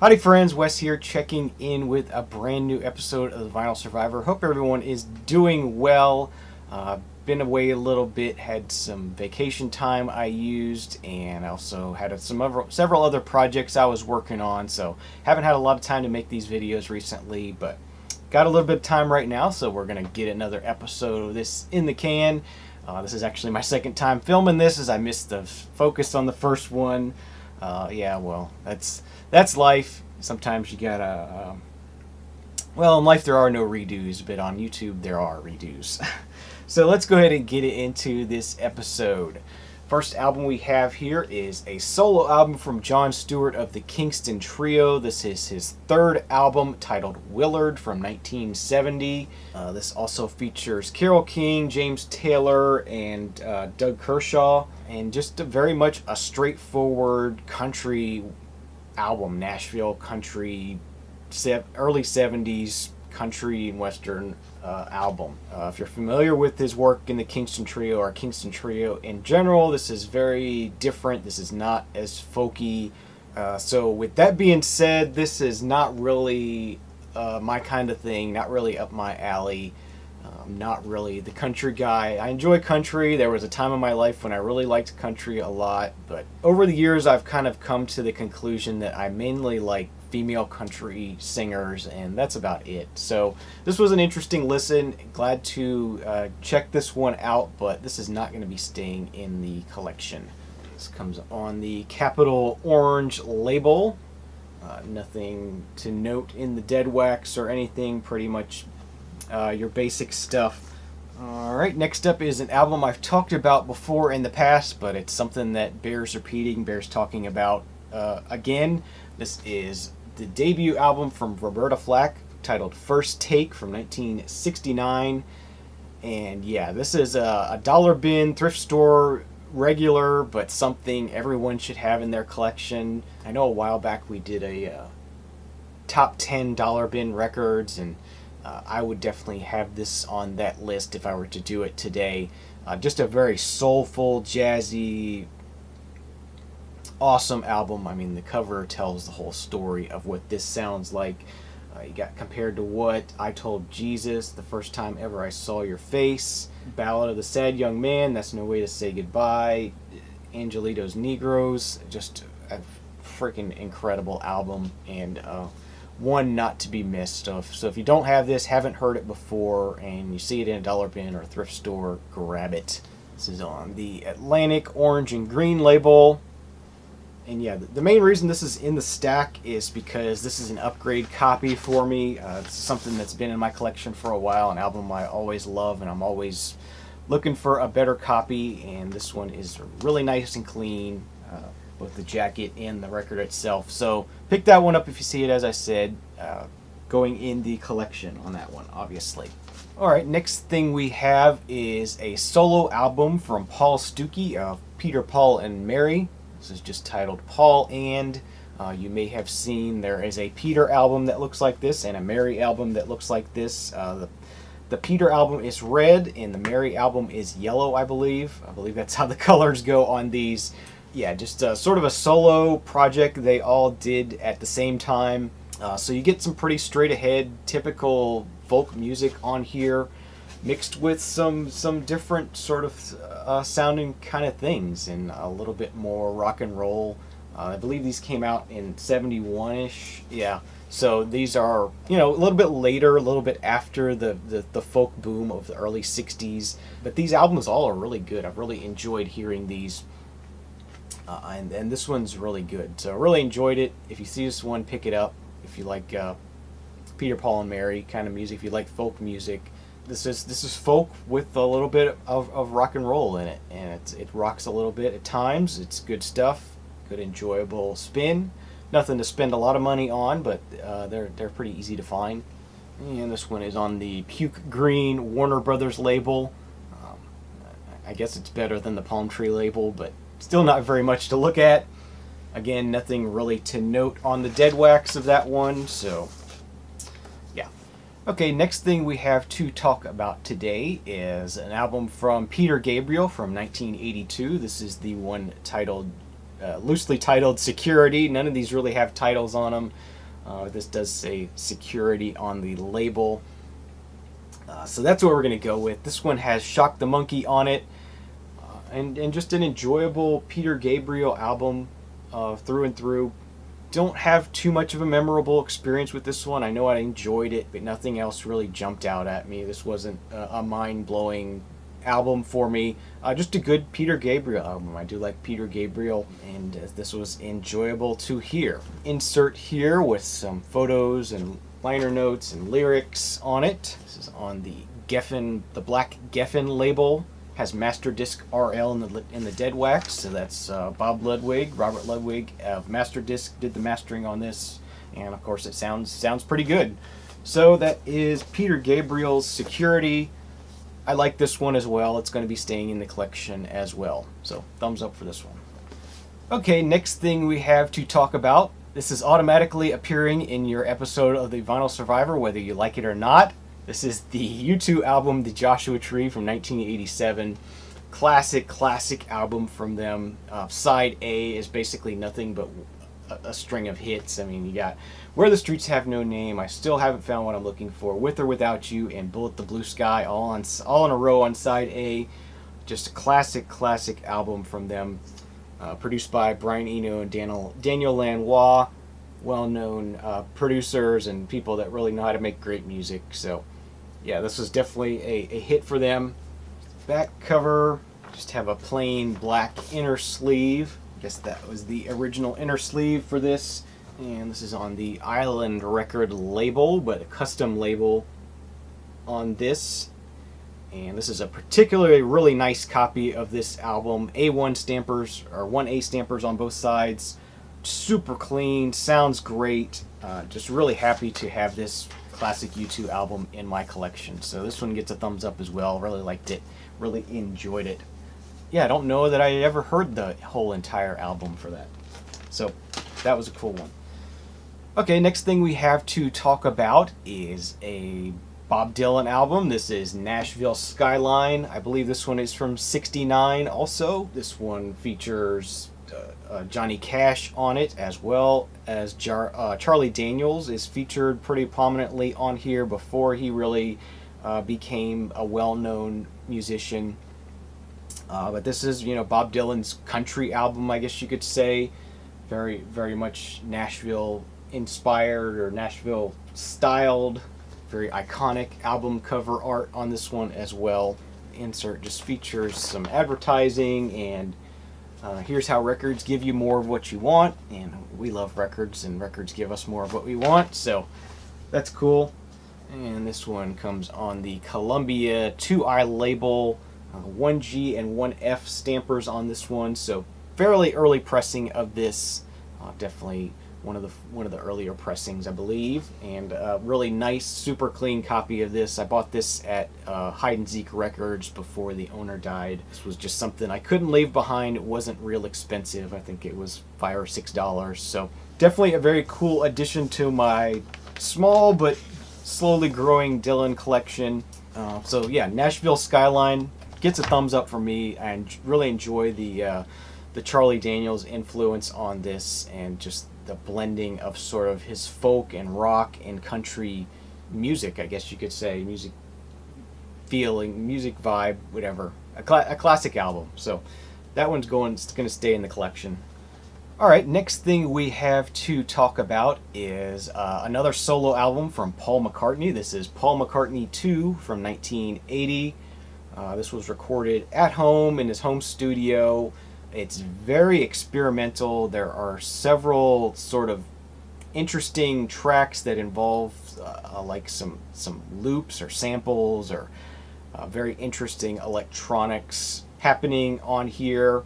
Howdy friends, Wes here checking in with a brand new episode of the Vinyl Survivor. Hope everyone is doing well. Been away a little bit, had some vacation time I used, and also had several other projects I was working on, so haven't had a lot of time to make these videos recently, but got a little bit of time right now, so we're going to get another episode of this in the can. This is actually my second time filming this, as I missed the focus on the first one. Yeah, well, that's life. Sometimes you gotta, well, in life there are no redos, but on YouTube there are redos. So let's go ahead and get into this episode. First album we have here is a solo album from Jon Stewart of the Kingston Trio. This is his third album, titled Willard, from 1970. This also features Carole King, James Taylor, and Doug Kershaw, and just very much a straightforward country album. Nashville country, early 70s country and western album. If you're familiar with his work in the Kingston Trio or Kingston Trio in general, this is very different. This is not as folky. So with that being said, this is not really my kind of thing, not really up my alley. I'm not really the country guy. I enjoy country. There was a time in my life when I really liked country a lot, but over the years I've kind of come to the conclusion that I mainly like female country singers, and that's about it. So this was an interesting listen. Glad to check this one out, but this is not going to be staying in the collection. This comes on the Capital Orange label. Nothing to note in the dead wax or anything, pretty much your basic stuff. Alright, next up is an album I've talked about before in the past, but it's something that bears repeating, bears talking about again. This is the debut album from Roberta Flack, titled First Take, from 1969. And yeah, this is a dollar bin, thrift store regular, but something everyone should have in their collection. I know a while back we did a top 10 dollar bin records, and I would definitely have this on that list if I were to do it today. Just a very soulful, jazzy, awesome album. I mean, the cover tells the whole story of what this sounds like. You got Compared to What, I Told Jesus, The First Time Ever I Saw Your Face, Ballad of the Sad Young Man, That's No Way to Say Goodbye, Angelito's Negroes. Just a freaking incredible album, and one not to be missed. So if you don't have this, haven't heard it before, and you see it in a dollar bin or a thrift store, grab it. This is on the Atlantic Orange and Green label. And yeah, the main reason this is in the stack is because this is an upgrade copy for me. It's something that's been in my collection for a while, an album I always love, and I'm always looking for a better copy. And this one is really nice and clean, both the jacket and the record itself. So pick that one up if you see it, as I said, going in the collection on that one, obviously. Alright, next thing we have is a solo album from Paul Stookey of Peter, Paul, and Mary. This is just titled Paul and. You may have seen there is a Peter album that looks like this and a Mary album that looks like this. The Peter album is red and the Mary album is yellow, I believe. I believe that's how the colors go on these. Yeah, just sort of a solo project they all did at the same time. So you get some pretty straight ahead, typical folk music on here, mixed with some different sort of sounding kind of things, and a little bit more rock and roll. I believe these came out in 71-ish. Yeah, so these are, you know, a little bit later, a little bit after the folk boom of the early 60s. But these albums all are really good. I've really enjoyed hearing these. And this one's really good. So I really enjoyed it. If you see this one, pick it up. If you like Peter, Paul, and Mary kind of music, if you like folk music, this is folk with a little bit of rock and roll in it, and it rocks a little bit at times. It's good stuff, good enjoyable spin. Nothing to spend a lot of money on, but they're pretty easy to find. And this one is on the Puke Green Warner Brothers label. I guess it's better than the Palm Tree label, but still not very much to look at. Again, nothing really to note on the dead wax of that one, so yeah. Okay, next thing we have to talk about today is an album from Peter Gabriel from 1982. This is the one titled loosely titled Security. None of these really have titles on them. This does say Security on the label. So that's what we're going to go with. This one has Shock the Monkey on it. And just an enjoyable Peter Gabriel album through and through. Don't have too much of a memorable experience with this one. I know I enjoyed it, but nothing else really jumped out at me. This wasn't a mind-blowing album for me. Just a good Peter Gabriel album. I do like Peter Gabriel, and this was enjoyable to hear. Insert here with some photos and liner notes and lyrics on it. This is on the Geffen, the black Geffen label. Has Master Disc RL in the dead wax, so that's Bob Ludwig, Robert Ludwig of Master Disc did the mastering on this, and of course it sounds pretty good. So that is Peter Gabriel's Security. I like this one as well. It's going to be staying in the collection as well. So thumbs up for this one. Okay, next thing we have to talk about. This is automatically appearing in your episode of the Vinyl Survivor, whether you like it or not. This is the U2 album, The Joshua Tree from 1987. Classic album from them. Side A is basically nothing but a string of hits. I mean, you got Where the Streets Have No Name, I Still Haven't Found What I'm Looking For, With or Without You, and Bullet the Blue Sky, all in a row on side A. Just a classic album from them. Produced by Brian Eno and Daniel Lanois, well-known producers and people that really know how to make great music. So yeah, this was definitely a hit for them. Back cover, just have a plain black inner sleeve. I guess that was the original inner sleeve for this. And this is on the Island Record label, but a custom label on this. And this is a particularly really nice copy of this album. A1 stampers, or 1A stampers on both sides. Super clean, sounds great. Just really happy to have this classic U2 album in my collection. So this one gets a thumbs up as well. Really liked it. Really enjoyed it. Yeah, I don't know that I ever heard the whole entire album for that. So that was a cool one. Okay, next thing we have to talk about is a Bob Dylan album. This is Nashville Skyline. I believe this one is from '69 also. This one features Johnny Cash on it, as well as Charlie Daniels is featured pretty prominently on here before he really became a well-known musician. But this is, Bob Dylan's country album, I guess you could say. Very much Nashville inspired or Nashville styled. Very iconic album cover art on this one as well. Insert just features some advertising and here's how records give you more of what you want, and we love records, and records give us more of what we want, so that's cool. And this one comes on the Columbia 2i label, 1G and 1F stampers on this one, so fairly early pressing of this. Definitely one of the earlier pressings, I believe, and a really nice, super clean copy of this. I bought this at Hide and Seek Records before the owner died. This was just something I couldn't leave behind. It wasn't real expensive. I think it was $5 or $6. So definitely a very cool addition to my small but slowly growing Dylan collection. So yeah, Nashville Skyline gets a thumbs up for me. I really enjoy the Charlie Daniels influence on this, and just the blending of sort of his folk and rock and country music, I guess you could say, music feeling, music vibe, whatever. A classic album. So that one's going to stay in the collection. All right, next thing we have to talk about is another solo album from Paul McCartney. This is Paul McCartney II from 1980. This was recorded at home in his home studio. It's very experimental. There are several sort of interesting tracks that involve like some loops or samples or very interesting electronics happening on here.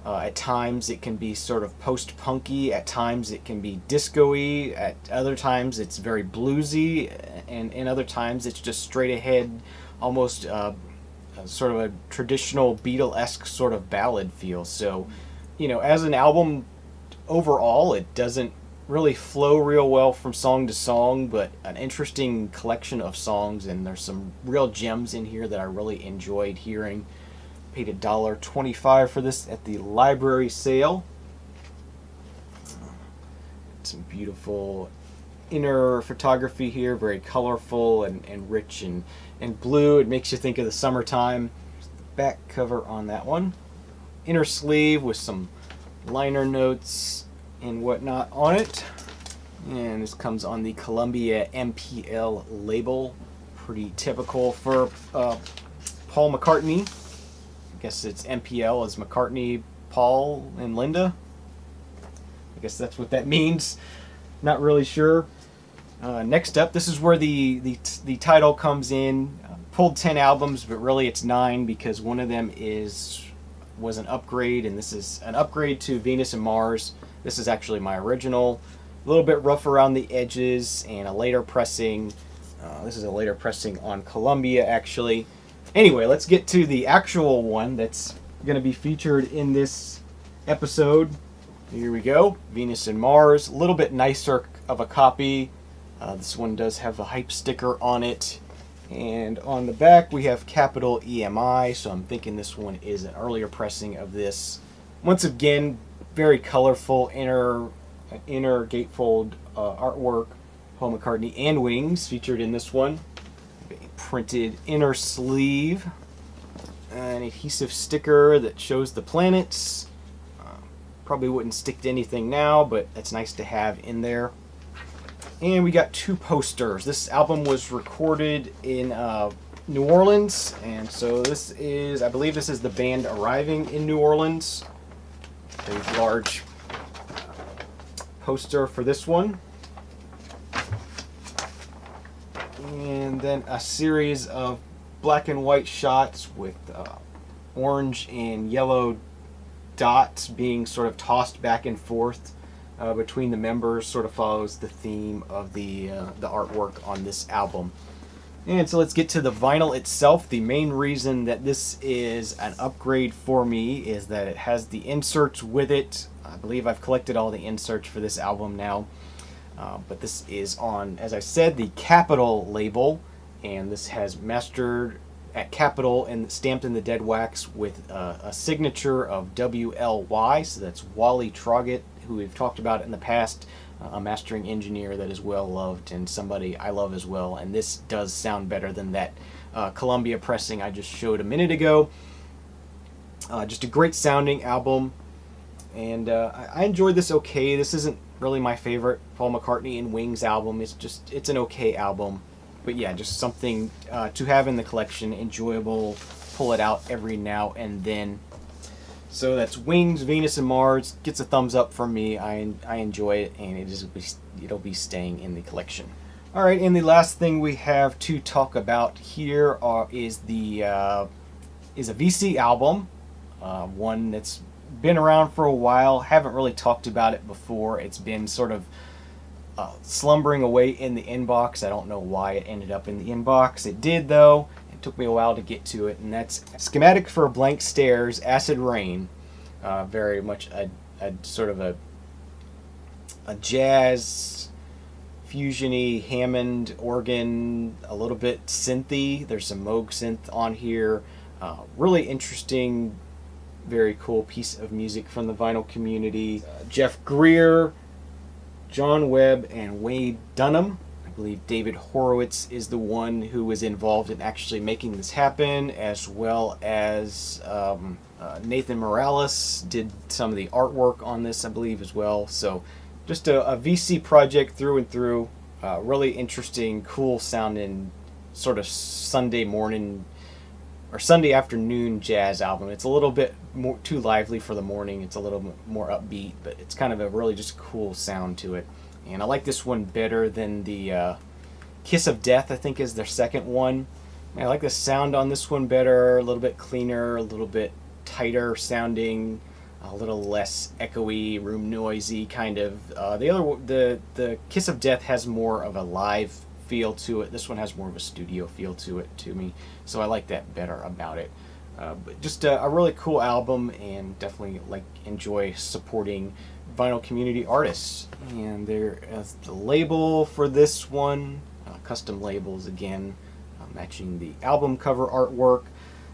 At times it can be sort of post-punky, at times it can be disco-y, at other times it's very bluesy, and other times it's just straight ahead, almost sort of a traditional Beatle-esque sort of ballad feel. So, as an album overall, it doesn't really flow real well from song to song, but an interesting collection of songs, and there's some real gems in here that I really enjoyed hearing. Paid $1.25 for this at the library sale. some beautiful inner photography here, very colorful and rich and blue. It makes you think of the summertime. Back cover on that one. Inner sleeve with some liner notes and whatnot on it. And this comes on the Columbia MPL label. Pretty typical for Paul McCartney. I guess it's MPL as McCartney, Paul, and Linda. I guess that's what that means. Not really sure. Next up, this is where the title comes in. Pulled 10 albums, but really it's 9 because one of them was an upgrade, and this is an upgrade to Venus and Mars. This is actually my original. A little bit rough around the edges and a later pressing. This is a later pressing on Columbia, actually. Anyway, let's get to the actual one that's going to be featured in this episode. Here we go. Venus and Mars. A little bit nicer of a copy. This one does have a hype sticker on it. And on the back we have capital EMI, so I'm thinking this one is an earlier pressing of this. Once again, very colorful inner gatefold artwork. Paul McCartney and Wings featured in this one. A printed inner sleeve. An adhesive sticker that shows the planets. Probably wouldn't stick to anything now, but it's nice to have in there. And we got 2 posters. This album was recorded in New Orleans, and so this is, I believe this is the band arriving in New Orleans. A large poster for this one. And then a series of black and white shots with orange and yellow dots being sort of tossed back and forth between the members. Sort of follows the theme of the artwork on this album. And so let's get to the vinyl itself. The main reason that this is an upgrade for me is that it has the inserts with it. I believe I've collected all the inserts for this album now. But this is on, as I said, the Capitol label, and this has mastered at Capitol and stamped in the dead wax with a signature of WLY, so that's Wally Troggett, who we've talked about in the past, a mastering engineer that is well loved and somebody I love as well, and this does sound better than that Columbia pressing I just showed a minute ago. Just a great sounding album, and I enjoyed this okay. This isn't really my favorite Paul McCartney and Wings album. It's an okay album, but yeah, just something to have in the collection, enjoyable, pull it out every now and then. So that's Wings, Venus and Mars. Gets a thumbs up from me. I enjoy it, and it'll be staying in the collection. All right, and the last thing we have to talk about here is a VC album, one that's been around for a while. Haven't really talked about it before. It's been sort of slumbering away in the inbox. I don't know why it ended up in the inbox. It did, though. It took me a while to get to it, and that's Schematic for Blank Stares, Acid Rain. Very much a sort of a jazz fusion-y Hammond organ, a little bit synthy. There's some Moog synth on here. Really interesting, very cool piece of music from the vinyl community. Jeff Greer, John Webb, and Wade Dunham. I believe David Horowitz is the one who was involved in actually making this happen, as well as Nathan Morales did some of the artwork on this, I believe, as well. So just a VC project through and through. Really interesting, cool sounding, sort of Sunday morning or Sunday afternoon jazz album. It's a little bit more too lively for the morning. It's a little more upbeat, but it's kind of a really just cool sound to it. And I like this one better than the Kiss of Death, I think, is their second one. I like the sound on this one better, a little bit cleaner, a little bit tighter sounding, a little less echoey, room noisy kind of. The Kiss of Death has more of a live feel to it. This one has more of a studio feel to it to me, so I like that better about it. But just a really cool album, and definitely enjoy supporting vinyl community artists. And there is the label for this one, custom labels again, matching the album cover artwork.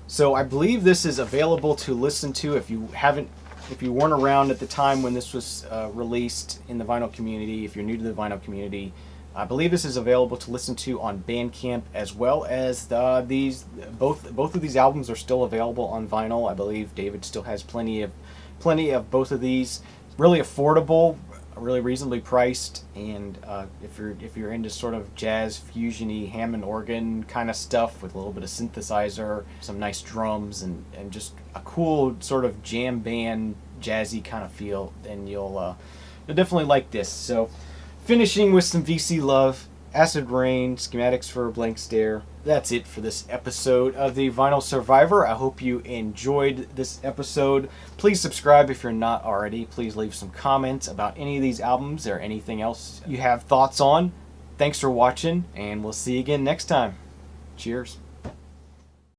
So I believe this is available to listen to if you haven't If you weren't around at the time when this was released in the vinyl community, if you're new to the vinyl community, I believe this is available to listen to on Bandcamp, as well as both of these albums are still available on vinyl. I believe David still has plenty of both of these. Really affordable, really reasonably priced, and if you're into sort of jazz fusiony Hammond organ kind of stuff with a little bit of synthesizer, some nice drums, and just a cool sort of jam band jazzy kind of feel, then you'll definitely like this. So finishing with some VC love, Acid Rain, Schematics for a Blank Stare. That's it for this episode of the Vinyl Survivor. I hope you enjoyed this episode. Please subscribe if you're not already. Please leave some comments about any of these albums or anything else you have thoughts on. Thanks for watching, and we'll see you again next time. Cheers.